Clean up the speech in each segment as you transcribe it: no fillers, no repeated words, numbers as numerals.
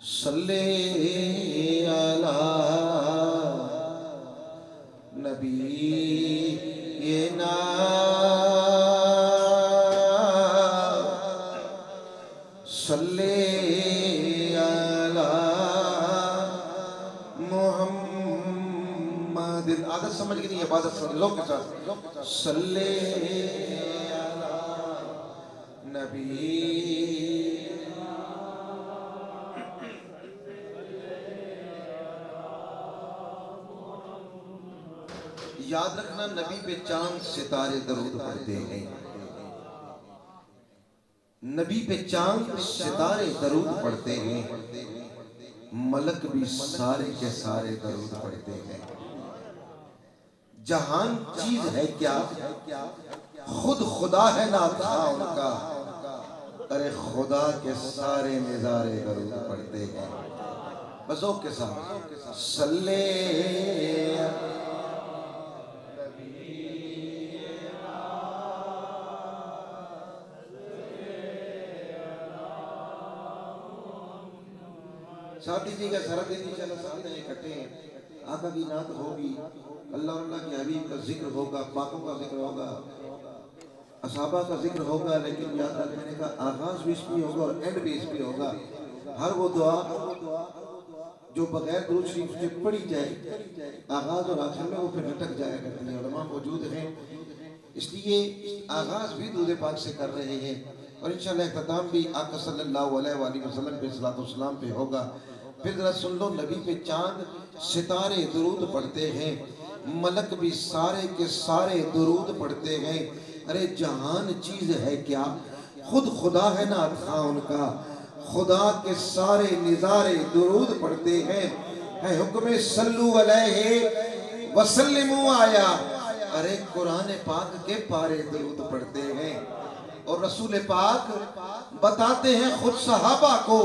صلی علی نبینا صلی علی محمد. عادت سمجھ کے نہیں، عبادت سمجھ لوگ کے ساتھ. صلی علی نبی. یاد رکھنا، نبی پہ چاند ستارے درود پڑھتے ہیں. نبی پہ چاند ستارے درود پڑھتے ہیں، ملک بھی سارے کے سارے درود پڑھتے ہیں. جہان چیز ہے کیا، خود خدا ہے نعت خواں ان کا. ارے خدا کے سارے نظارے درود پڑھتے ہیں. بذوق کے ساتھ صلی ساتھ دیجیے گا. سارا دن انشاءاللہ ساتھ ہیں، اکٹھے ہیں. آقا کی نعت ہوگی، اللہ اور اللہ کے حبیب کا ذکر ہوگا، پاکوں کا ذکر ہوگا، اصحابہ کا ذکر ہوگا. لیکن یاد رکھنے کا آغاز بھی اس بھی ہوگا اور اینڈ بھی اس بھی ہوگا. ہر وہ دعا جو بغیر درود شریف سے پڑھی جائے، آغاز اور آخر میں وہ پھر لٹک جایا کرتی ہیں. علماء موجود ہیں، اس لیے آغاز بھی درود پاک سے کر رہے ہیں، اور انشاءاللہ اختتام بھی آقا صلی اللہ علیہ وآلہ وسلم پہ صلاۃ والسلام پہ ہوگا. پھر ذرا سن لو، نبی پہ چاند ستارے درود پڑھتے ہیں، ملک بھی سارے کے سارے درود پڑھتے ہیں. ارے جہان چیز ہے کیا، خود خدا ہے نعت خواں ان کا. خدا کے سارے نظارے درود پڑھتے ہیں. ہے حکم صلو علیہ وسلموا آیا. ارے قرآن پاک کے پارے درود پڑھتے ہیں، اور رسول پاک بتاتے ہیں خود صحابہ کو،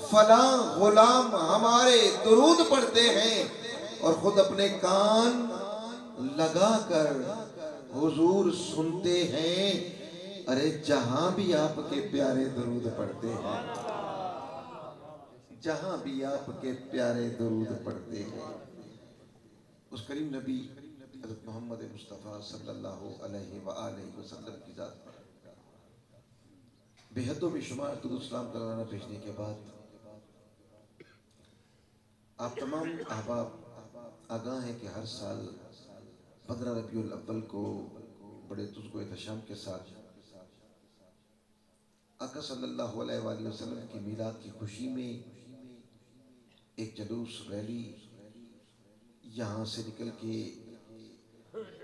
فلاں غلام ہمارے درود پڑھتے ہیں، اور خود اپنے کان لگا کر حضور سنتے ہیں. ارے جہاں بھی آپ کے پیارے درود پڑھتے ہیں، جہاں بھی آپ کے پیارے درود پڑھتے ہیں. اس کریم نبی حضرت محمد مصطفیٰ صلی اللہ علیہ وآلہ وسلم کی ذات پر بے حد و بے شمار درود السلام کرانا بھیجنے کے بعد، آپ تمام احباب آگاہ ہیں کہ ہر سال 15 ربیع الاول کو بڑے تذکر و احتشام کے ساتھ آقا صلی اللہ علیہ وآلہ وسلم کی میلاد کی خوشی میں ایک جلوس ریلی یہاں سے نکل کے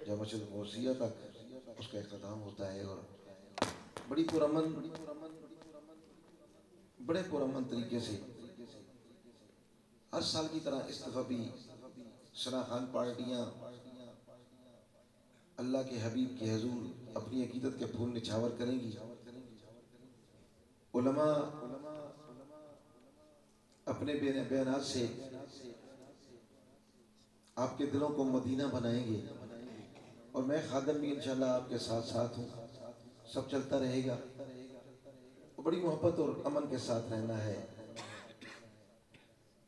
جامع مسجد غوثیہ تک اس کا اختتام ہوتا ہے، اور بڑے پرامن طریقے سے ہر سال کی طرح اس دفعہ بھی شناخان پارٹیاں اللہ کے حبیب کے حضور اپنی عقیدت کے پھول نچھاور کریں گی. علماء اپنے بیانات سے آپ کے دلوں کو مدینہ بنائیں گے، اور میں خادم بھی انشاءاللہ آپ کے ساتھ ساتھ ہوں. سب چلتا رہے گا، بڑی محبت اور امن کے ساتھ رہنا ہے،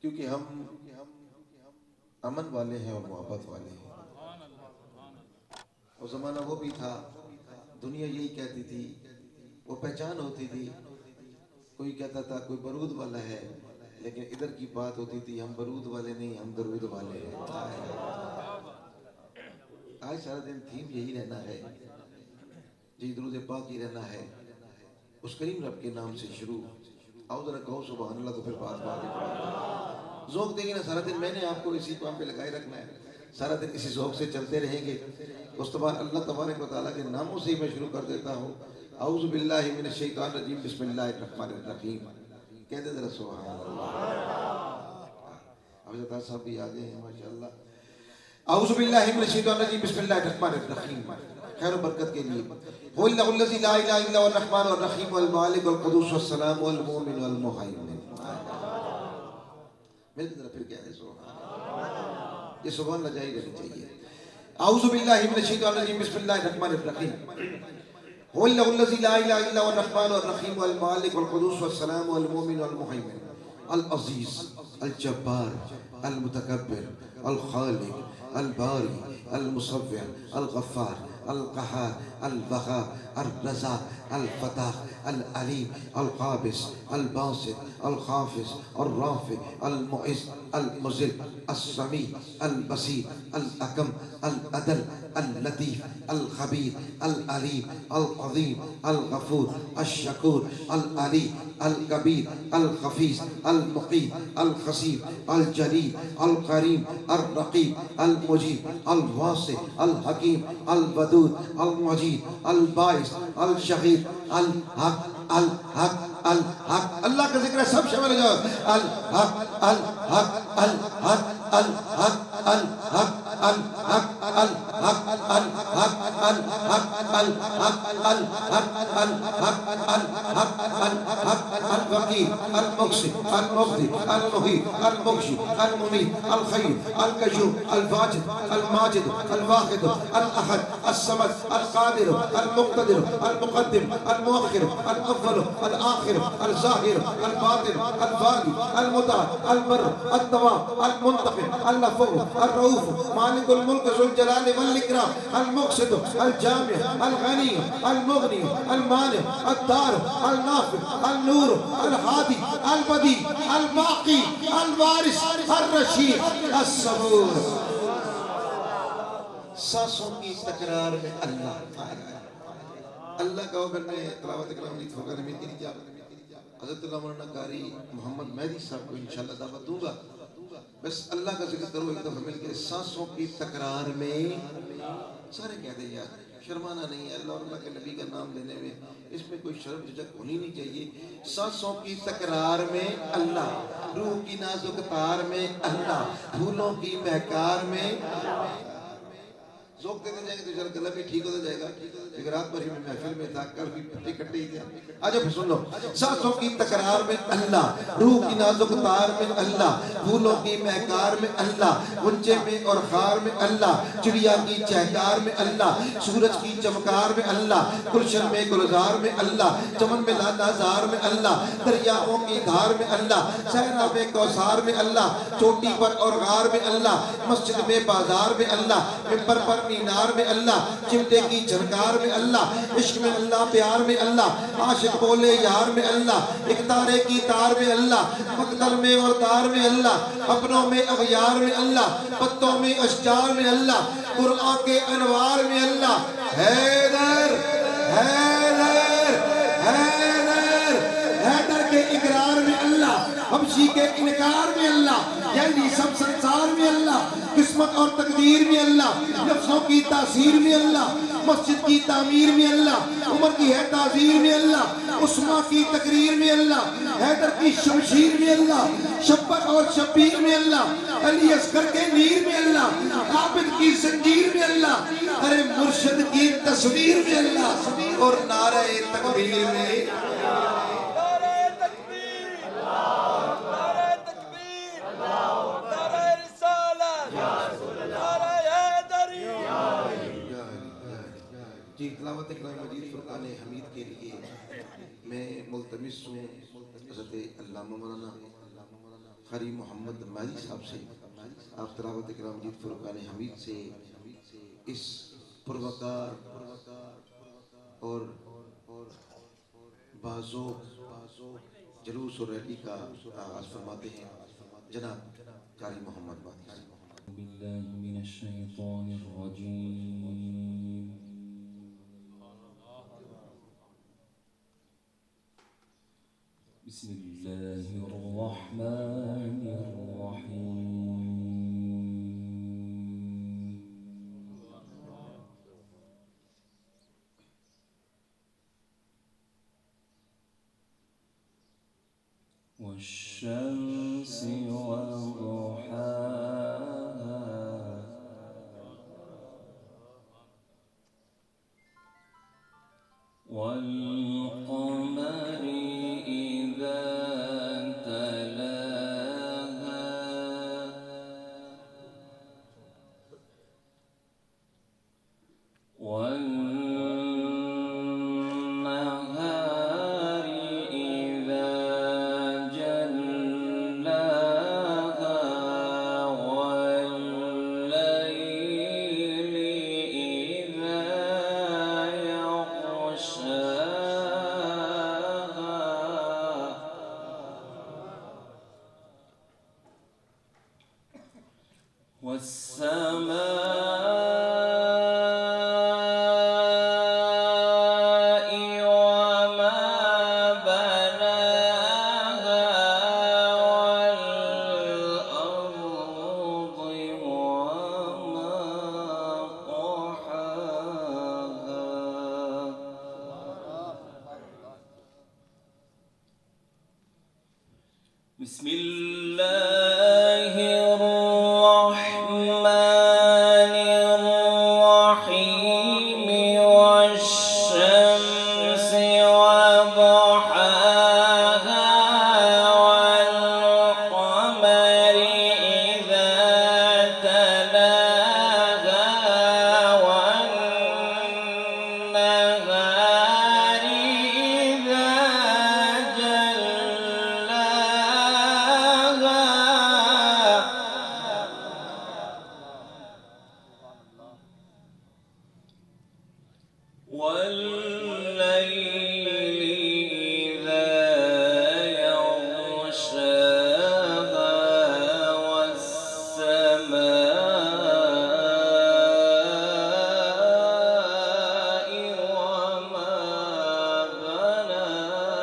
کیونکہ ہم امن والے ہیں اور محبت والے ہیں. وہ زمانہ وہ بھی تھا، دنیا یہی کہتی تھی، وہ پہچان ہوتی تھی. کوئی کہتا تھا کوئی برود والا ہے، لیکن ادھر کی بات ہوتی تھی ہم برود والے نہیں، ہم درود والے ہیں. آج سارا دن تھیم یہی رہنا ہے جی، درود پاک ہی رہنا ہے. اس کریم رب کے نام سے شروع، آؤ ذرا کہو سبحان اللہ، تو پھر بات ہی پڑھا. ذوق دیں گے نا سارا دن. میں نے آپ کو اسی کام پہ لگائے رکھنا ہے، سارا دن اسی ذوق سے چلتے رہیں گے. اس کے بعد اللہ تبارک و تعالیٰ کے ناموں سے ہی میں شروع کر دیتا ہوں. اعوذ باللہ من الشیطان الرجیم، بسم اللہ الرحمن الرحیم. کہہ دیں ذرا سبحان اللہ. حافظ عطا صاحب بھی آگے ہیں ماشاءاللہ. اعوذ باللہ من الشیطان الرجیم، بسم اللہ الرحمن الرحیم. خیر و برکت کے لیے هو اللہ الذی لا الہ الا هو الرحمن الرحیم المالک القدوس السلام المؤمن المہیمن. میرے طرف پھر کہہ دیں سبحان اللہ. یہ سبحان اللہ جاری رہنی چاہیے. اعوذ باللہ من الشیطان الرجیم، بسم اللہ الرحمن الرحیم. هو اللہ الذی لا الہ الا هو الرحمن الرحیم المالک القدوس السلام المؤمن المہیمن. العزیز الجبار المتکبر الخالق الباری المصور الغفار القہار الوہاب الرزاق الفتاح العلیم القابض الباسط الخافض الرافع المعز المذل السمیع البصیر الحکم العدل اللطیف الخبیر العلیم العظیم الغفور الشکور العلی الکبیر الخفیظ المقیت الخسیب الجلیل الکریم الرقیب المجیب الواسع الحکیم الودود المجید الباعث الشہید الحق الحق الحق اللہ کا ذکر ہے سب شامل ہو جاؤ الحق الحق الحق الحق الحق الحق الحق الحق الحق الحق الحق الحق الوکیل المقسط المبدی المحیط المغشی المميت الخير القيوم الواجد الماجد الواحد الأحد الصمد القادر المقتدر المقدم المؤخر الأول الآخر الظاهر الباطن الوالي المطاع البر التواب المنتقم اللفظ الرؤوف مالك الملك ذو الجلال والإكرام المقسط الجامع الغني المغني المانع الدار النافع النور الهادي البديع الباقي الوارث الرشید الصبور سانسوں کی تکرار میں اللہ اللہ کا وقت میں تلاوت کرام نیت فرقان حمید کی نجات حضرت اللہ مولانا قاری محمد مہدی صاحب کو انشاءاللہ دعوت دوں گا بس اللہ کا ذکر کرو ایک دفعہ مل کے سانسوں کی تکرار میں سارے کہہ دیں یار شرمانا نہیں ہے اللہ اور اللہ کے نبی کا نام لینے میں اس میں کوئی شرم جھجک ہونی نہیں چاہیے سانسوں کی تکرار میں اللہ روح کی نازک تار میں اللہ پھولوں کی مہکار میں ذوق دیتے جائیں گے تو انشاءاللہ گلا بھی ٹھیک ہوتا جائے گا ایک رات بھر ہی میں محفل میں تھا کل بھی پٹے کٹے ہی تھے آجو پھر سن لو سانسوں کی تکرار میں اللہ روح کی نازک تار میں اللہ پھولوں کی مہکار میں اللہ غنچے میں اور خار میں اللہ چڑیا کی چہکار میں اللہ سورج کی چمکار میں اللہ گلشن میں گلزار میں اللہ چمن میں لالازار میں اللہ دریاؤں کی دھار میں اللہ صحرا میں کوثار میں اللہ چوٹی پر اور غار میں اللہ مسجد میں بازار میں اللہ ممبر پر مینار میں اللہ چمٹے کی جھنکار میں اللہ عشق میں اللہ پیار میں اللہ عاشق بولے یار میں اللہ ایک تارے کی تار میں اللہ مقتل میں اور دار میں اللہ اپنوں میں اغیار میں اللہ پتوں میں اشجار میں اللہ قرآن کے انوار میں اللہ حیدر حیدر حیدر حیدر کے اقرار میں اللہ حبشی کے انکار میں اللہ یعنی سب سنسار میں اللہ قسمت اور تقدیر میں اللہ نفسوں کی تاثیر میں اللہ مسجد کی تعمیر میں اللہ عمر کی ہے تعزیر میں اللہ عثمان کی تقریر میں اللہ حیدر کی شمشیر میں اللہ شبر اور شبیر میں اللہ علی اصغر کے نیر میں اللہ عابد کی زنجیر میں اللہ ارے مرشد کی تصویر میں اللہ اور نعرہ تکبیر میں جی تلاوت کلام مجید فرقان حمید کے لیے میں ملتمس ہوں حضرت علامہ مولانا قاری محمد مہدی صاحب سے آپ تلاوت کلام مجید فرقان حمید سے اس پروقار اور باذوق جلوس اور ریلی کا آغاز فرماتے ہیں جناب قاری محمد مہدی صاحب باللہ من الشیطان الرجیم بسم اللہ الرحمن الرحیم والشمس وضحاها والقمر إذا تلاها والنهار إذا جلاها والسماء وما بناها والأرض وما طحاها بسم الله الرحمن الرحيم والشمس وضحاها والقمر إذا تلاها والنهار إذا جلاها والليل إذا يغشاها والسماء وما بناها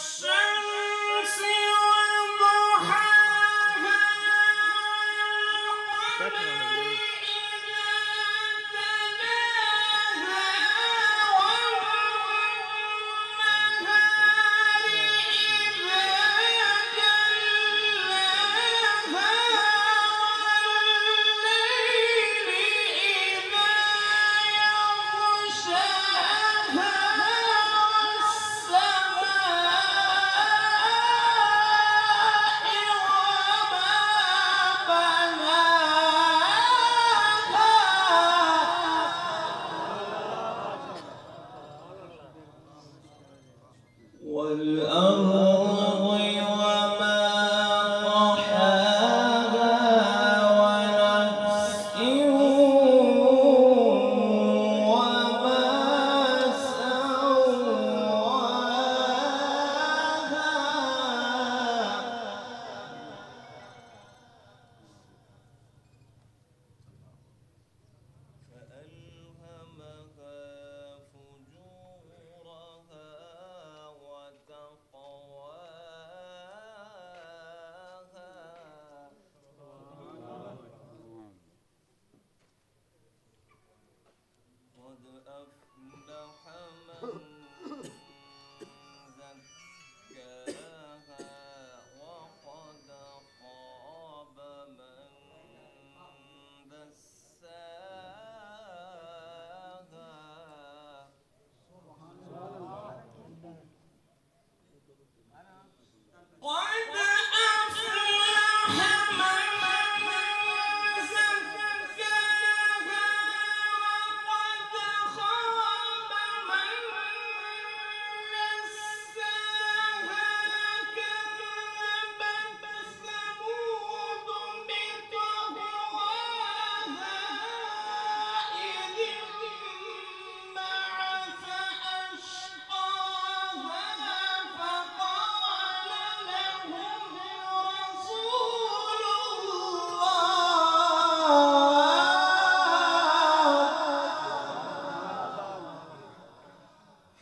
والشمس وضحاها والقمر إذا تلاها والنهار إذا جلاها والليل إذا يغشاها والأرض وما طحاها ونفس وما فألهمها فجورها وتقواها قد أفلح من زكاها وقد خاب من دساها قد أفلح من زكاها وقد خاب من دساها كذبت ثمود بطغواها إذ انبعث أشقاها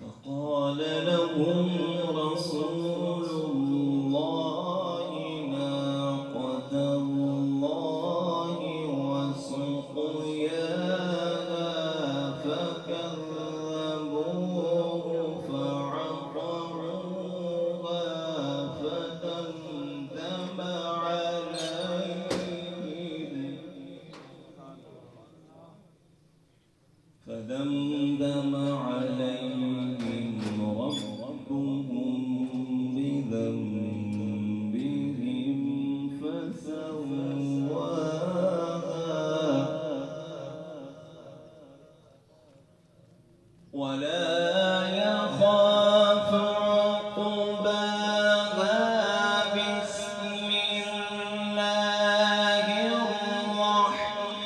فقال لهم رسول الله ناقة الله وسقياها فكذبوه فعقروها فدمدم عليهم ربهم بذنبهم فسواها ولا يخاف عقباها بسم الله الرحمن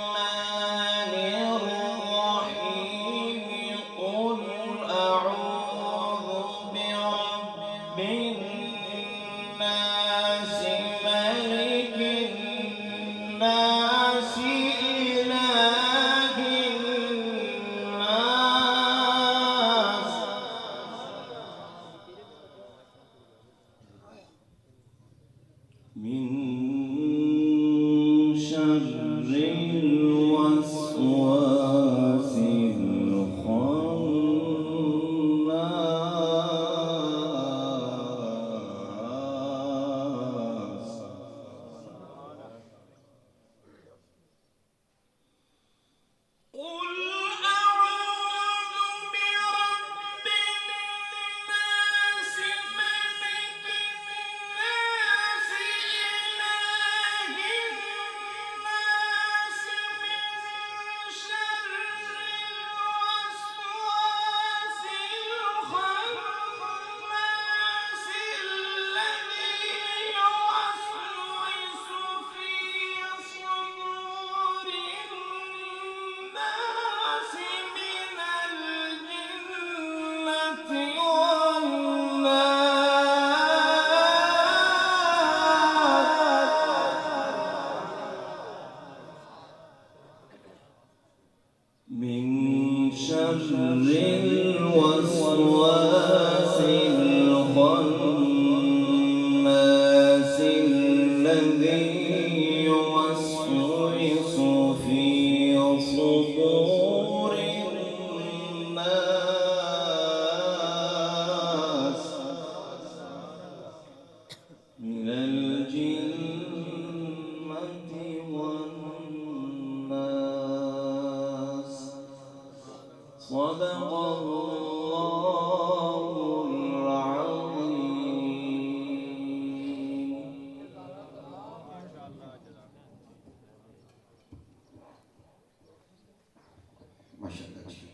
الرحيم قل أعوذ من شر الوسواس الخناس الذي يوسوس في صدور الناس من الجنة والناس. صدق الله العظيم. ماشاءاللہ جی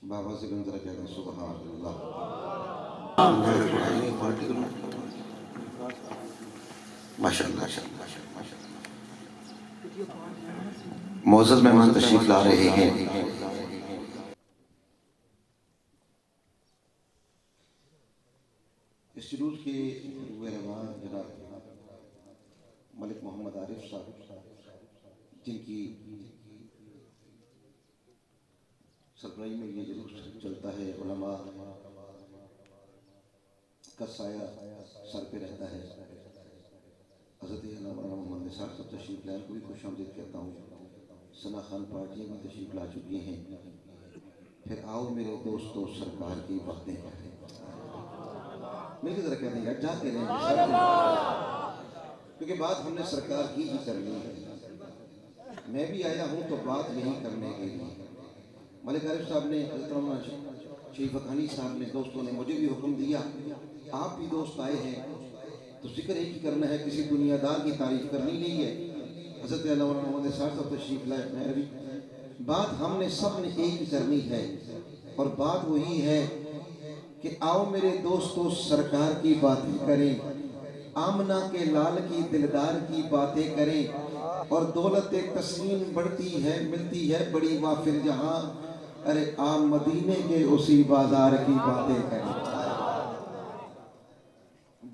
بابا سے گنزرہ کہتا ہے سبحان اللہ. ماشاءاللہ معزز مہمان تشریف لا رہے ہیں. اس جلوس کے رہنما جناب ملک محمد عارف صاحب جن کی سربراہی میں یہ جلوس چلتا ہے، علماء کا سایہ سر پہ رہتا ہے. حضرت علامہ محمد نثار صاحب تشریف لائے کو بھی خوش آمدید کہتا ہوں. ثنا خان پارٹی میں تشریف لا چکی ہیں. پھر آؤ میرے دوستو سرکار کی باتیں کریں. مل کے ذرا کہہ دیں یار جا کے رہیں کیونکہ بات ہم نے سرکار کی ہی کرنی ہے. میں بھی آیا ہوں تو بات یہی کرنے کے لیے. ملک عارف صاحب نے، حضرت مولانا شریف حقانی صاحب نے، دوستوں نے مجھے بھی حکم دیا، آپ بھی دوست آئے ہیں تو ذکر ایک ہی کرنا ہے، کسی دنیا دار کی تعریف کرنی نہیں ہے. حضرت علامہ محمد نثار صاحب تشریف لائے. میں بھی بات ہم نے سب نے ایک ہی کرنی ہے، اور بات وہی ہے کہ آؤ میرے دوستو سرکار کی باتیں کریں، آمنہ کے لال کی دلدار کی باتیں کریں، اور دولت تسلیم بڑھتی ہے ملتی ہے بڑی وافر جہاں. ارے آم مدینے کے اسی بازار کی باتیں کریں.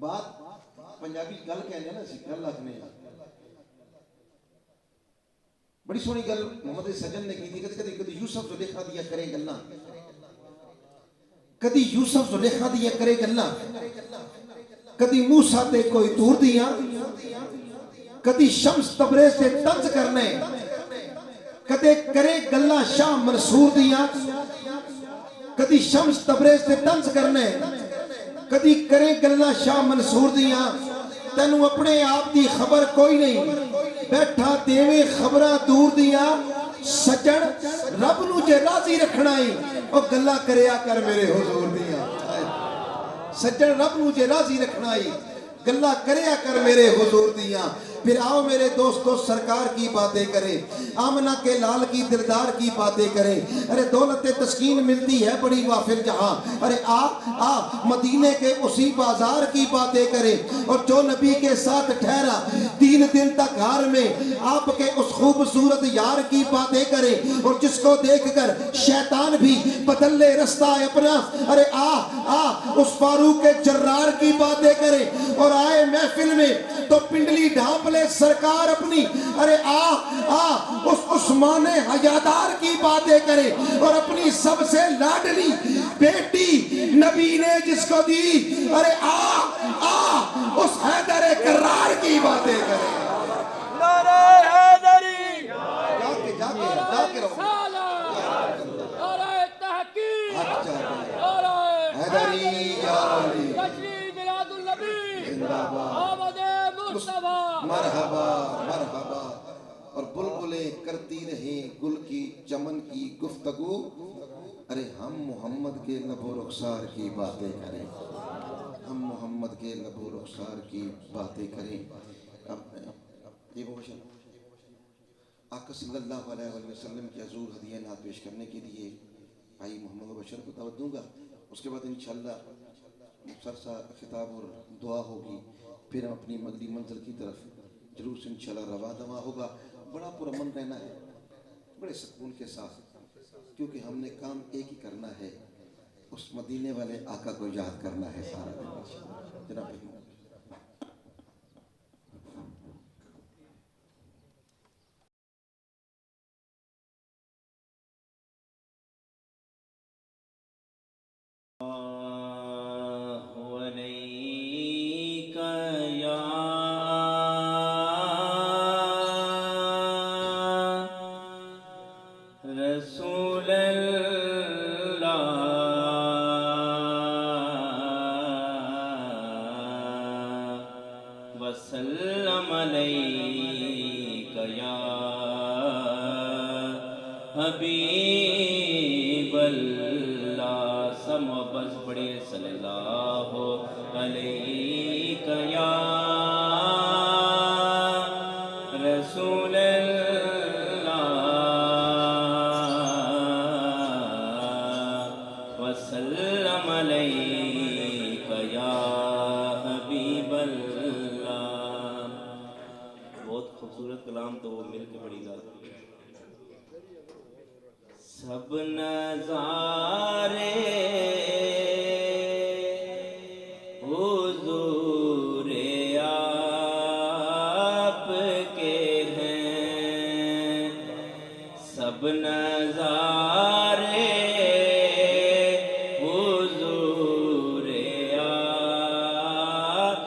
بات پنجابی گل کہنے نا سی گل آخنے بڑی سونی گل محمد سجن نے کی تھی. کدی یوسف زلیخا دیا کرے گلاں، کدی یوسف زلیخا دیا کرے گلاں، کدی موسیٰ تے کوئی تور دیاں، کدی شمس تبریز تے طنز کرنے، کدے کرے گلاں شاہ منصور دیاں. کدی شمس تبریز تے طنز کرنے، کدی کرے گلاں شاہ منصور دیاں. تینوں اپنے آپ دی خبر کوئی نہیں، بیٹھا دیوے خبراں دور دیاں. سجن رب نو جے راضی رکھنا ہی اور گلاں کریا کر میرے حضور دیاں. سجن رب نو جے راضی رکھنا ہی گلاں کریا کر میرے حضور دیاں. پھر آؤ میرے دوستو سرکار کی باتیں کریں، آمنہ کے لال کی دلدار کی باتیں کریں. ارے دولت تسکین ملتی ہے بڑی وافر جہاں. ارے آ مدینے کے اسی بازار کی باتیں کریں. اور جو نبی کے ساتھ ٹھہرا 3 دن تک غار میں، آپ کے اس خوبصورت یار کی باتیں کریں. اور جس کو دیکھ کر شیطان بھی بدل لے رستہ اپنا. ارے آ اس فاروق جرار کی باتیں کریں. اور آئے محفل میں تو پنڈلی ڈھانپ لے سرکار اپنی. ارے اس عثمان حیادار کی باتیں کرے. اور اپنی سب سے لاڈلی بیٹی نبی نے جس کو دی، ارے اس حیدر کرار کی باتیں کرے. نعرہ حیدری، جا کے رہو نعرہ تحقیق، نعرہ حیدری یا علی تشریف میلاد النبی، زندہ باد. آمد مصطفیٰ. مرحبا مرحبا. اور بلبلیں کرتی رہیں گل کی چمن کی گفتگو. ارے ہم محمد کے لب و رخسار کی باتیں کریں، ہم محمد کے لب و رخسار کی باتیں کریں. اب یہ وہ آقا صلی اللہ علیہ وسلم کی حضور ہدیہ نعت پیش کرنے کے لیے بھائی محمد بشر کو دعوت دوں گا. اس کے بعد انشاءاللہ مختصر سا خطاب اور دعا ہوگی. پھر ہم اپنی اگلی منزل کی طرف جلوس انشاءاللہ روا دوا ہوگا. بڑا پرامن رہنا ہے، بڑے سکون کے ساتھ، کیونکہ ہم نے کام ایک ہی کرنا ہے. اس مدینے والے آقا کو یاد کرنا ہے سارا دن جناب بھائی وعليك يا رسول الله وسلم عليك يا حبيب الله سم بس پڑھیے صلی اللہ علیہ یا رسول اللہ وسلم علیہ یا حبیب اللہ. بہت خوبصورت کلام تو وہ مل کے پڑھی گا. سب نظارے حضور آپ کے ہیں، سب نظارے حضور آپ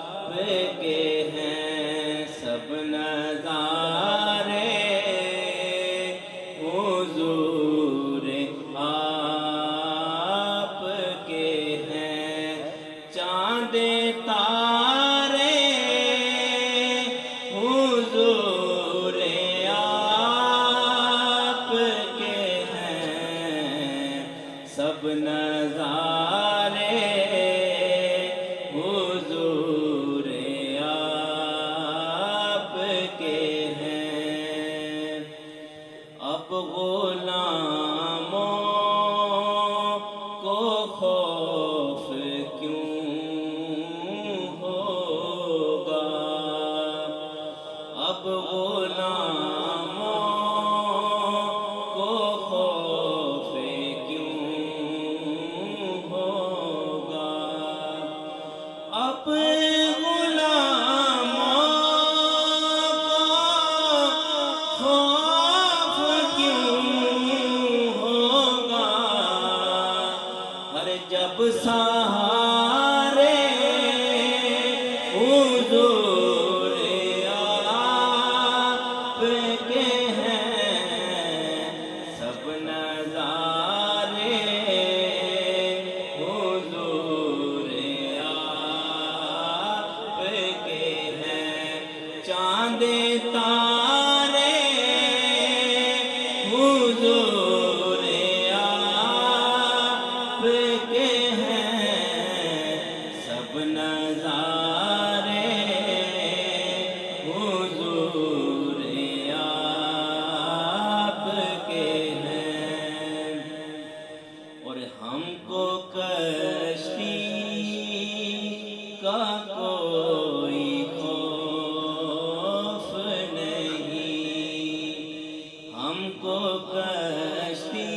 کے ہیں، سب نظارے حضور آپ کے ہیں. چاند تارے حضور آپ کے ہیں، سب نظارے حضور آپ کے ہیں. اب غلاموں کو خوف کیوں ہوگا، اب غلاموں کو خوف کیوں ہوگا، اب غلاموں کو خوف کیوں ہوگا. ہر جب سہارے حضور آپ کے ہیں، سب نظارے حضور آپ کے ہیں. چاند تارے حضور آپ کے ہیں، سب نظارے حضور آپ کے ہیں. اور ہم کو کشتی کا کوئی خوف نہیں، ہم کو کشتی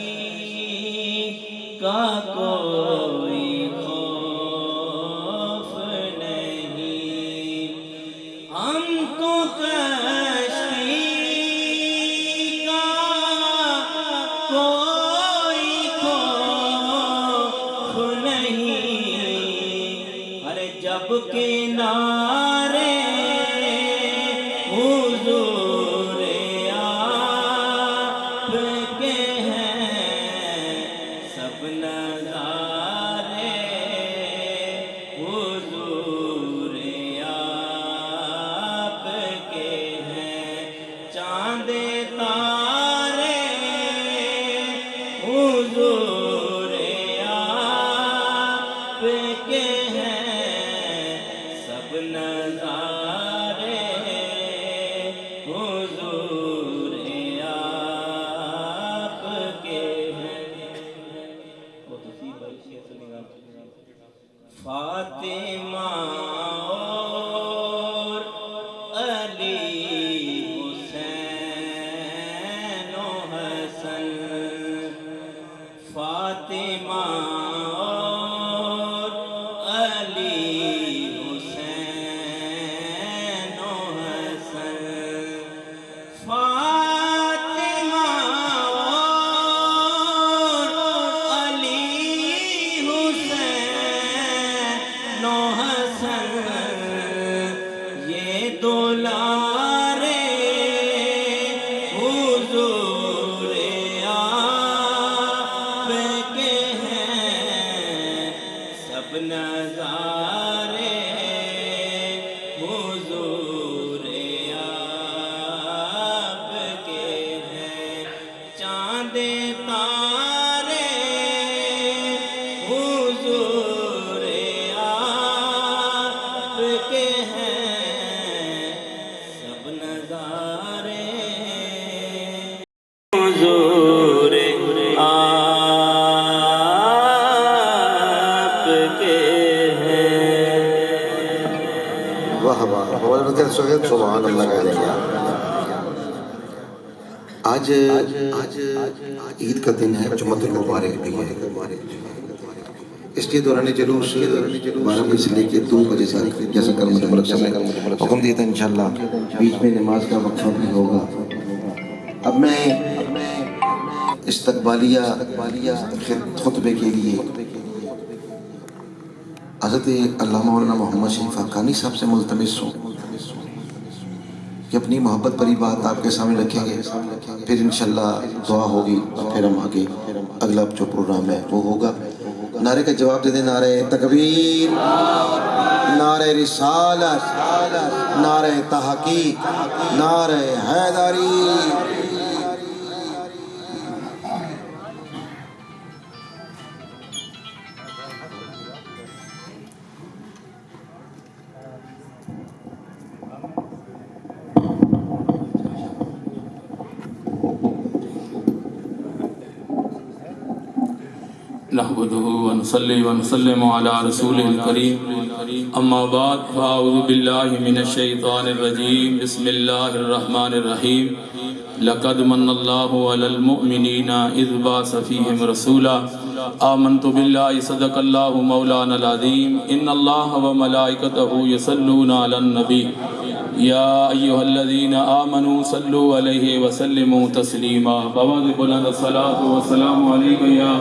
کا کوئی خوف نہیں، ہم کو کشتی کا کوئی خوف نہیں. ارے جب کنارے حضور آپ کے ہیں، سب نظارے حضور آپ کے ہیں. چاند تارے حضور آپ کے ہیں، سب نظارے حضور آپ کے ہیں. فاطمہ اور علی حسین و حسن، فاطمہ نظارے حضور آپ کے ہیں، چاند تارے حضور آپ کے ہیں، سب نظارے حضور آپ کے ہیں۔ واہ واہ حضرت سید سبحان اللہ کہہ دیں۔ آج عید کا دن ہے، جمعۃ المبارک بھی ہے۔ اس کے دوران جلوس 12 بجے سے لے کے 2 بجے تک جیسا کہ ملک سے حکم دیا تھا انشاءاللہ بیچ میں نماز کا وقفہ بھی ہوگا۔ اب میں استقبالیہ خطبے کے لیے حضرت علامہ مولانا محمد شریف حقانی صاحب سے ملتمس ہوں کہ اپنی محبت بری بات آپ کے سامنے رکھیں گے، پھر انشاءاللہ دعا ہوگی، پھر ہم آگے اگلا جو پروگرام ہے وہ ہوگا۔ نعرے کا جواب دے دیں، نعرہ تکبیر، نعرہ رسالت، نعرہ تحقیق، نعرہ حیدری۔ نحمده ونصلي ونسلم على رسوله الكريم اما بعد فاعوذ بالله من الشيطان الرجيم بسم الله الرحمن الرحيم لقد من الله على المؤمنين اذ بعث فيهم رسولا آمنت بالله صدق الله مولانا العظيم ان الله وملائكته يصلون على النبي يا ايها الذين آمنوا صلوا عليه وسلموا تسليما بواز بلند الصلاة والسلام عليك يا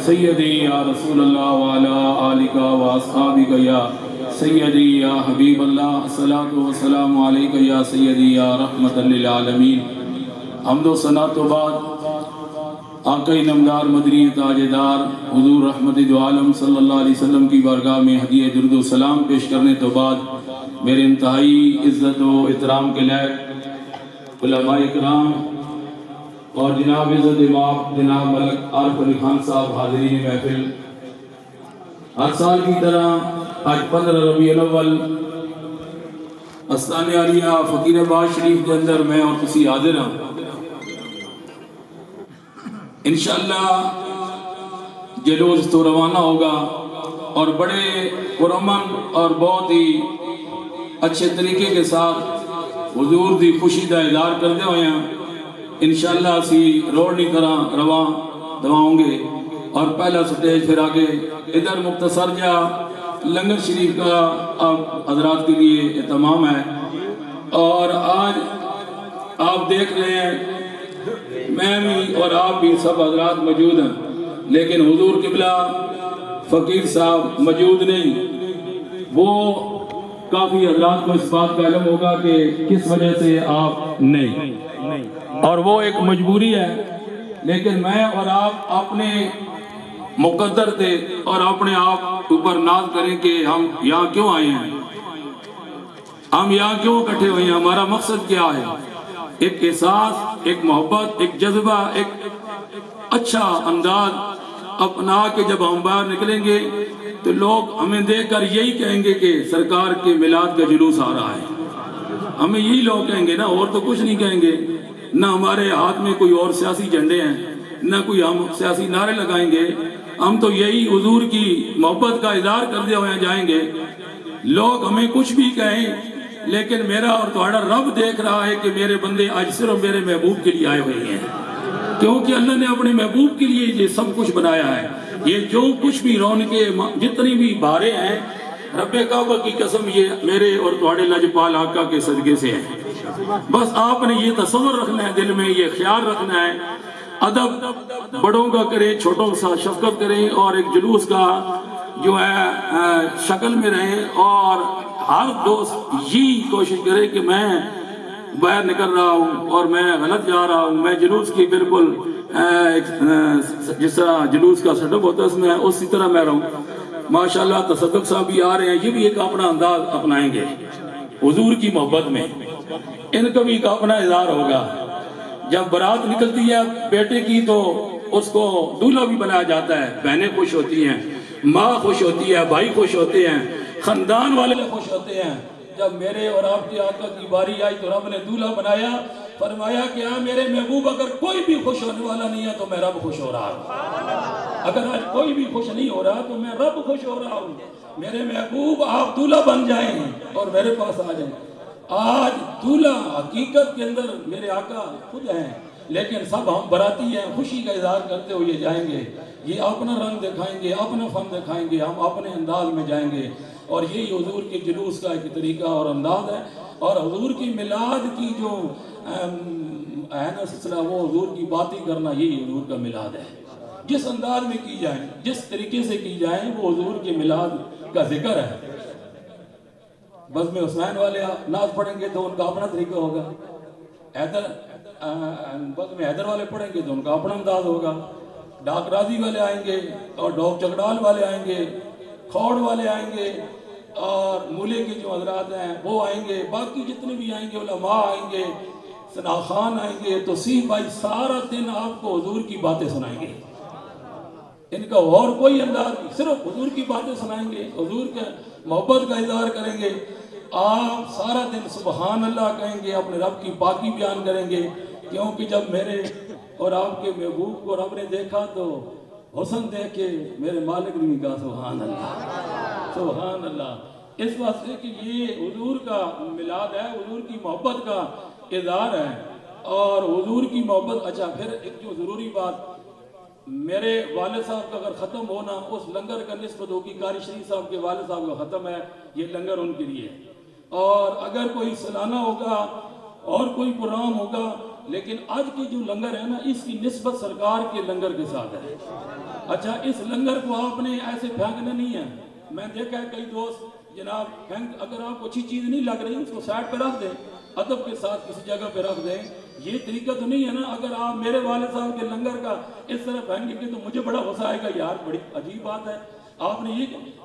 سیدی یا رسول اللہ وعلا آلک و اصحابک یا سیدی یا حبیب اللہ الصلاۃ والسلام علیک یا سیدی یا رحمت للعالمین۔ حمد و ثنا تو بعد آقا نامدار مدنی تاجدار حضور رحمت دو عالم صلی اللہ علیہ وسلم کی بارگاہ میں ہدیہ درود و سلام پیش کرنے تو بعد میرے انتہائی عزت و احترام کے لائق علماء اکرام اور جناب عزت امام جناب ملک عارف علی خان صاحب حاضرین محفل، ہر سال کی طرح آج 15 ربیع الاول استانِ عالیہ فقیر آباد شریف کے اندر میں اور تسی حاضر ہوں۔ انشاءاللہ جلوس تو روانہ ہوگا اور بڑے پرامن اور بہت ہی اچھے طریقے کے ساتھ حضور دی خوشی دا اظہار کرتے ہوئے ہیں۔ انشاءاللہ اسی روڑنی طرح رواں دواؤں گے اور پہلا سٹیج پھر آگے ادھر مختصر جا لنگر شریف کا حضرات کے لیے اہتمام ہے۔ اور آج آپ دیکھ رہے ہیں میں بھی اور آپ بھی سب حضرات موجود ہیں، لیکن حضور قبلہ فقیر صاحب موجود نہیں۔ وہ کافی حضرات کو اس بات کا علم ہوگا کہ کس وجہ سے آپ نہیں، اور وہ ایک مجبوری ہے، لیکن میں اور آپ اپنے مقدر تھے اور اپنے آپ اوپر ناز کریں کہ ہم یہاں کیوں آئے ہیں، ہم یہاں کیوں اکٹھے ہوئے ہیں، ہمارا مقصد کیا ہے۔ ایک احساس، ایک محبت، ایک جذبہ، ایک اچھا انداز اپنا کے جب ہم باہر نکلیں گے تو لوگ ہمیں دیکھ کر یہی کہیں گے کہ سرکار کے میلاد کا جلوس آ رہا ہے، ہمیں یہی لوگ کہیں گے نا، اور تو کچھ نہیں کہیں گے۔ نہ ہمارے ہاتھ میں کوئی اور سیاسی جھنڈے ہیں، نہ کوئی ہم سیاسی نعرے لگائیں گے، ہم تو یہی حضور کی محبت کا اظہار کرتے ہوئے جائیں گے۔ لوگ ہمیں کچھ بھی کہیں، لیکن میرا اور تمہارا رب دیکھ رہا ہے کہ میرے بندے آج صرف میرے محبوب کے لیے آئے ہوئے ہیں، کیونکہ اللہ نے اپنے محبوب کے لیے یہ سب کچھ بنایا ہے۔ یہ جو کچھ بھی رونقیں جتنی بھی بہاریں ہیں، رب کعبہ کی قسم یہ میرے اور تمہارے لجپال آقا کے صدقے سے ہے۔ بس آپ نے یہ تصور رکھنا ہے، دل میں یہ خیال رکھنا ہے، ادب بڑوں کا کریں، چھوٹوں کا شفقت کریں، اور ایک جلوس کا جو ہے شکل میں رہیں، اور ہر دوست یہی کوشش کرے کہ میں باہر نکل رہا ہوں اور میں غلط جا رہا ہوں، میں جلوس کی بالکل جس طرح جلوس کا سیٹ اپ ہوتا ہے اس میں اسی طرح میں رہوں۔ ماشاءاللہ تصدق صاحب بھی آ رہے ہیں، یہ بھی ایک اپنا انداز اپنائیں گے حضور کی محبت میں، ان کا بھی ایک اپنا اظہار ہوگا۔ جب برات نکلتی ہے بیٹے کی تو اس کو دولہا بھی بنایا جاتا ہے، بہنیں خوش ہوتی ہیں، ماں خوش ہوتی ہے، بھائی خوش ہوتے ہیں، خاندان والے خوش ہوتے ہیں۔ جب میرے اور آپ کے آقا کی باری آئی تو رب نے دولہا بنایا، فرمایا کہ ہاں میرے محبوب اگر کوئی بھی خوش ہونے والا نہیں ہے تو میں رب خوش ہو رہا ہوں، اگر آج کوئی بھی خوش نہیں ہو رہا تو میں رب خوش ہو رہا ہوں۔ میرے محبوب آپ دولہا بن جائیں اور میرے پاس آ جائیں۔ آج دولہا حقیقت کے اندر میرے آقا خود ہیں، لیکن سب ہم براتی ہیں، خوشی کا اظہار کرتے ہوئے جائیں گے، یہ اپنا رنگ دکھائیں گے، اپنا فن دکھائیں گے، ہم اپنے انداز میں جائیں گے، اور یہی حضور کے جلوس کا ایک طریقہ اور انداز ہے۔ اور حضور کی میلاد کی جو ہے نا سلسلہ، وہ حضور کی باتیں کرنا، یہی حضور کا میلاد ہے۔ جس انداز میں کی جائیں، جس طریقے سے کی جائیں، وہ حضور کے میلاد کا ذکر ہے۔ بزم حسین والے نعت پڑھیں گے تو ان کا اپنا طریقہ ہوگا، بزم حیدر والے پڑھیں گے تو ان کا اپنا انداز ہوگا، ڈاک رازی والے آئیں گے اور ڈوک چکڑال والے آئیں گے، کھوڑ والے آئیں گے، اور مولے کے جو حضرات ہیں وہ آئیں گے، باقی جتنے بھی آئیں گے، علماء آئیں گے، ثنا خان آئیں گے، توصیف بھائی سارا دن آپ کو حضور کی باتیں سنائیں گے۔ ان کا اور کوئی انداز نہیں، صرف حضور کی باتیں سنائیں گے، حضور کے محبت کا اظہار کریں گے۔ آپ سارا دن سبحان اللہ کہیں گے، اپنے رب کی پاکی بیان کریں گے، کیونکہ جب میرے اور آپ کے محبوب کو رب نے دیکھا تو حسن دیکھ کے میرے مالک نے کہا سبحان اللہ، سبحان اللہ۔ اس واسطے کہ یہ حضور کا میلاد ہے، حضور کی محبت کا اظہار ہے، اور حضور کی محبت۔ اچھا پھر ایک جو ضروری بات، میرے والد صاحب کا اگر ختم ہونا، اس لنگر کا نسبت ہوگی قاری شریف صاحب کے والد صاحب کا ختم ہے، یہ لنگر ان کے لیے، اور اگر کوئی سالانہ ہوگا اور کوئی پروگرام ہوگا، لیکن آج کی جو لنگر ہے نا، اس کی نسبت سرکار کے لنگر کے ساتھ ہے۔ اچھا اس لنگر کو آپ نے ایسے پھینکنا نہیں ہے۔ میں دیکھا ہے کئی دوست جناب اگر آپ کو اچھی چیز نہیں لگ رہی اس کو سائڈ پہ رکھ دیں، ادب کے ساتھ کسی جگہ پہ رکھ دیں، یہ طریقہ تو نہیں ہے نا۔ اگر آپ میرے والد صاحب کے لنگر کا اس طرح پھینکیں گے تو مجھے بڑا غصہ آئے گا، یار بڑی عجیب بات ہے، آپ نے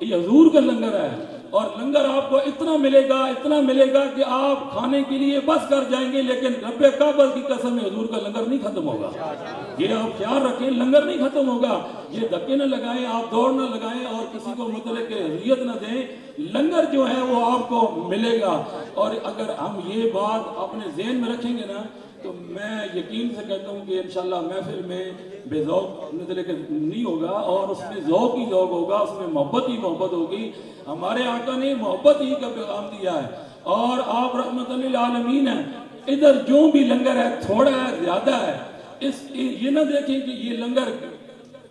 یہ حضور کا لنگر ہے، اور لنگر آپ کو اتنا ملے گا، اتنا ملے گا کہ آپ کھانے کے لیے بس کر جائیں گے، لیکن رب کعبہ کی قسم حضور کا لنگر نہیں ختم ہوگا۔ یہ آپ خیال رکھیں، لنگر نہیں ختم ہوگا۔ یہ دھکے نہ لگائیں، آپ دوڑ نہ لگائیں اور کسی کو مطلق اذیت نہ دیں، لنگر جو ہے وہ آپ کو ملے گا۔ اور اگر ہم یہ بات اپنے ذہن میں رکھیں گے نا تو میں یقین سے کہتا ہوں کہ انشاءاللہ محفل میں بے ذوق مطلق نہیں ہوگا، اور اس میں ذوق ہی ذوق ہوگا، اس میں محبت ہی محبت ہوگی۔ ہمارے آقا نے محبت ہی کا پیغام دیا ہے، اور آپ رحمت للعالمین ہیں۔ ادھر جو بھی لنگر ہے تھوڑا ہے زیادہ ہے، یہ نہ دیکھیں کہ یہ لنگر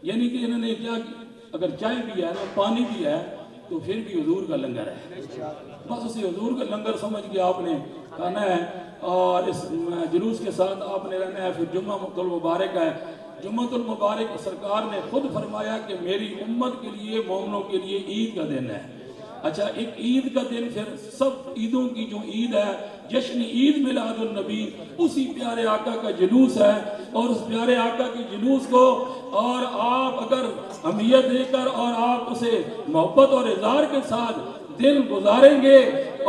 یعنی کہ انہوں نے کیا، اگر چائے بھی ہے پانی بھی ہے تو پھر بھی حضور کا لنگر ہے، بس اسے حضور کا لنگر سمجھ کے آپ نے کھانا ہے، اور اس جلوس کے ساتھ آپ نے رہنا ہے۔ پھر جمعہ المبارک ہے، جمعہ المبارک سرکار نے خود فرمایا کہ میری امت کے لیے، مومنوں کے لیے عید کا دن ہے۔ اچھا ایک عید کا دن، پھر سب عیدوں کی جو عید ہے، جشن عید میلاد النبی، اسی پیارے آقا کا جلوس ہے، اور اس پیارے آقا کے جلوس کو اور آپ اگر اہمیت دے کر اور آپ اسے محبت اور اظہار کے ساتھ دن گزاریں گے،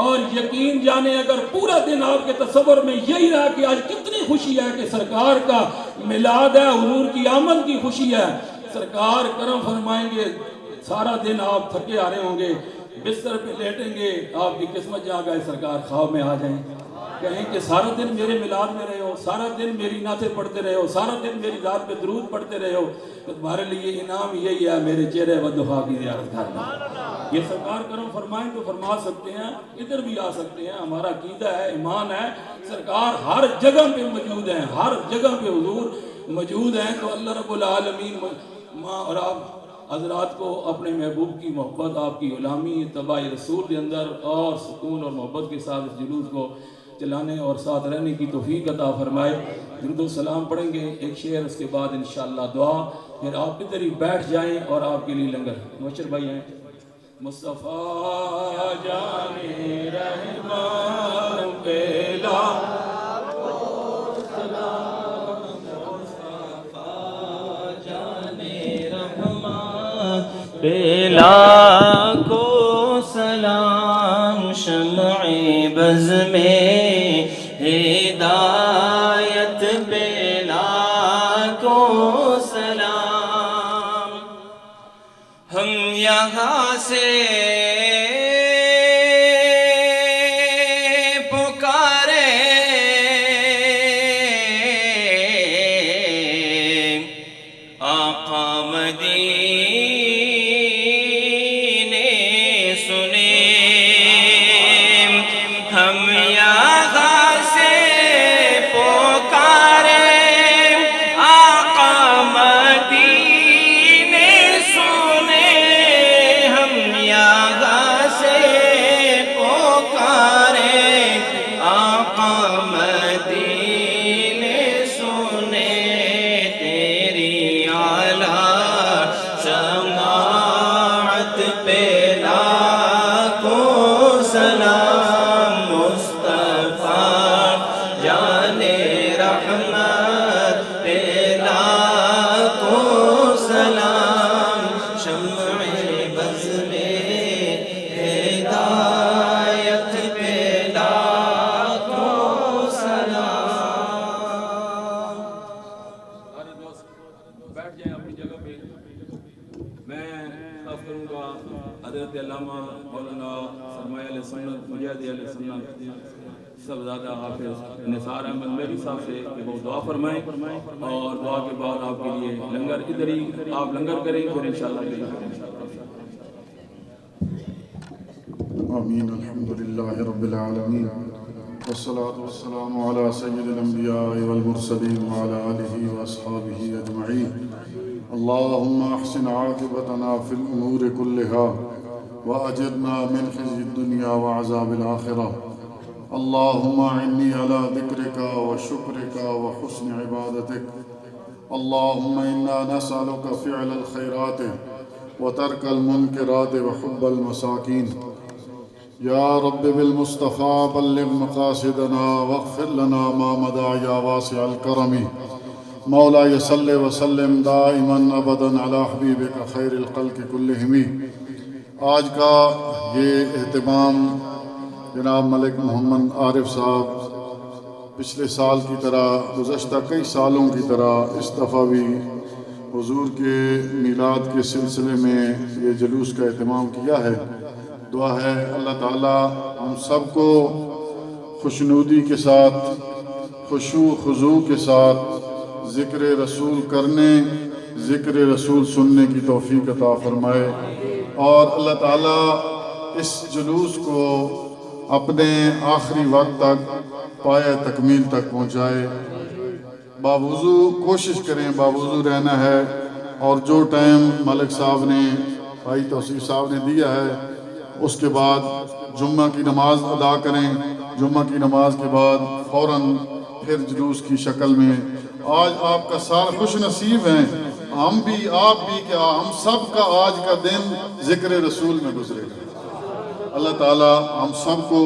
اور یقین جانے اگر پورا دن آپ کے تصور میں یہی رہا کہ آج کتنی خوشی ہے کہ سرکار کا میلاد ہے، حضور کی آمد کی خوشی ہے، سرکار کرم فرمائیں گے، سارا دن آپ تھکے آ رہے ہوں گے، بستر پہ لیٹیں گے، آپ کی قسمت جاگ آئے، سرکار خواب میں آ جائیں، کہیں کہ سارا دن میرے میلاد میں رہے ہو، سارا دن میری نعتیں پڑھتے رہے ہو، سارا دن میری ذات پہ درود پڑھتے رہے ہو، تو تمہارے لیے انعام یہی ہے میرے چہرے ودفا کی زیارت کرنا۔ یہ سرکار کرم فرمائیں تو فرما سکتے ہیں، ادھر بھی آ سکتے ہیں، ہمارا عقیدہ ہے، ایمان ہے، سرکار ہر جگہ پہ موجود ہیں، ہر جگہ پہ حضور موجود ہیں۔ تو اللہ رب العالمین ماں اور آپ حضرات کو اپنے محبوب کی محبت، آپ کی غلامی، اتباع رسول کے اندر اور سکون اور محبت کے ساتھ اس جلوس کو چلانے اور ساتھ رہنے کی توفیق عطا فرمائے۔ درود و سلام پڑھیں گے، ایک شعر، اس کے بعد انشاءاللہ دعا، پھر آپ ادھر ہی بیٹھ جائیں اور آپ کے لیے لنگر۔ مبشر بھائی ہیں، مصطفیٰ جان رحمان پہلا پہ لاکھوں سلام، شمع بز میں ہدایت پہ لاکھوں سلام. ہم یہاں سے حضرت علامہ مولانا سرمایہ علیہ سنت مجاہد علیہ سنت سب زیادہ حافظ نثار احمد میری صاحب سے کہ وہ دعا فرمائیں، اور دعا کے بعد آپ کے لیے لنگر ادھر ہی آپ لنگر کریں پھر انشاءاللہ. آمین. الحمدللہ رب العالمین والصلاة والسلام علی سید الانبیاء والمرسلین وعلی آلہ واصحابہ اجمعین. اللہم احسن عاقبتنا فی الامور کلها وأجرنا من خزي الدنيا وعذاب الآخرة. اللهم أعني على ذكرك وشكرك وحسن عبادتك. اللهم إنا نسألك فعل الخيرات وترك المنكرات وحب المساكين. يا رب بالمصطفى بلغ مقاصدنا واغفر لنا ما مضى يا واسع الكرم. مولاي صل وسلم دائما أبدا على حبيبك خير الخلق كلهم. آج کا یہ اہتمام جناب ملک محمد عارف صاحب پچھلے سال کی طرح گزشتہ کئی سالوں کی طرح اس دفعہ بھی حضور کے میلاد کے سلسلے میں یہ جلوس کا اہتمام کیا ہے. دعا ہے اللہ تعالی ہم سب کو خوشنودی کے ساتھ خشوع خضوع کے ساتھ ذکر رسول کرنے ذکر رسول سننے کی توفیق عطا فرمائے، اور اللہ تعالیٰ اس جلوس کو اپنے آخری وقت تک پایہ تکمیل تک پہنچائے. باوضو کوشش کریں، باوضو رہنا ہے، اور جو ٹائم ملک صاحب نے بھائی توصیف صاحب نے دیا ہے اس کے بعد جمعہ کی نماز ادا کریں. جمعہ کی نماز کے بعد فوراً پھر جلوس کی شکل میں. آج آپ کا سارا خوش نصیب ہیں، ہم بھی آپ بھی، کہ ہم سب کا آج کا دن ذکر رسول میں گزرے گا. اللہ تعالی ہم سب کو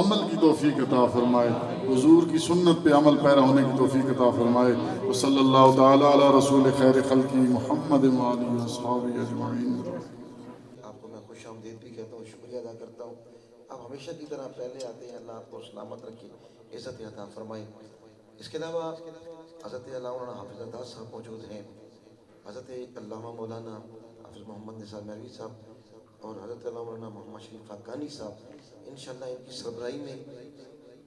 عمل کی توفیق عطا فرمائے، حضور کی سنت پہ عمل پیرا ہونے کی توفیق عطا فرمائے. وصلی اللہ تعالی علی رسول خیر خلقی محمد وآلہ وصحبہ اجمعین. آپ کو میں خوش آمدید بھی کہتا ہوں، شکریہ ادا کرتا ہوں. آپ ہمیشہ کی طرح پہلے آتے ہیں. اللہ آپ کو سلامت رکھے، عزت عطا فرمائے. اس کے علاوہ حضرت علامہ حافظ عطا صاحب موجود ہیں، حضرت علامہ مولانا حافظ محمد نثار میروی صاحب اور حضرت علامہ مولانا محمد شریف حقانی صاحب. انشاءاللہ ان کی سربراہی میں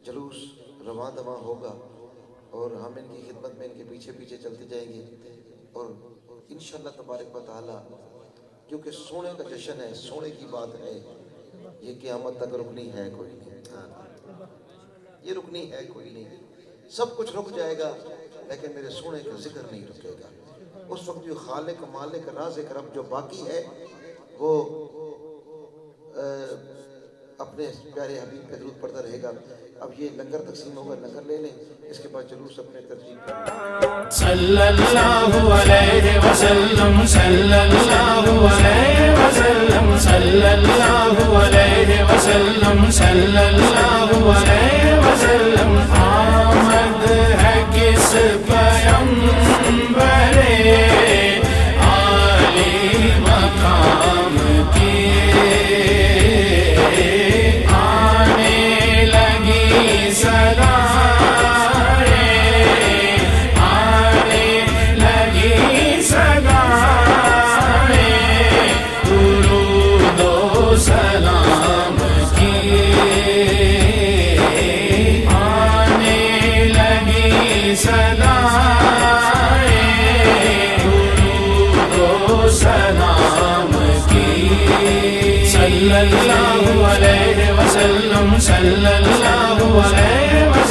جلوس رواں دواں ہوگا، اور ہم ان کی خدمت میں ان کے پیچھے پیچھے چلتے جائیں گے. اور انشاءاللہ تبارک و تعالی کیونکہ سونے کا جشن ہے، سونے کی بات ہے، یہ قیامت تک رکنی ہے کوئی نہیں، یہ رکنی ہے کوئی نہیں. سب کچھ رک جائے گا لیکن میرے سونے کا ذکر نہیں رکے گا. اس وقت جو خالق مالک رازق رب جو باقی ہے وہ اپنے پیارے حبیب پہ درود پڑھتا رہے گا. اب یہ لنگر تقسیم ہوگا، لنگر لے لیں، اس کے بعد جلوس اپنے ترجیح. صلی اللہ علیہ وسلم صلی اللہ علیہ وسلم صلی اللہ علیہ وسلم صلی اللہ علیہ وسلم. آمد ہے کس پیغمبر عالی مقام صلی اللہ علیہ وسلم صلی اللہ علیہ وسلم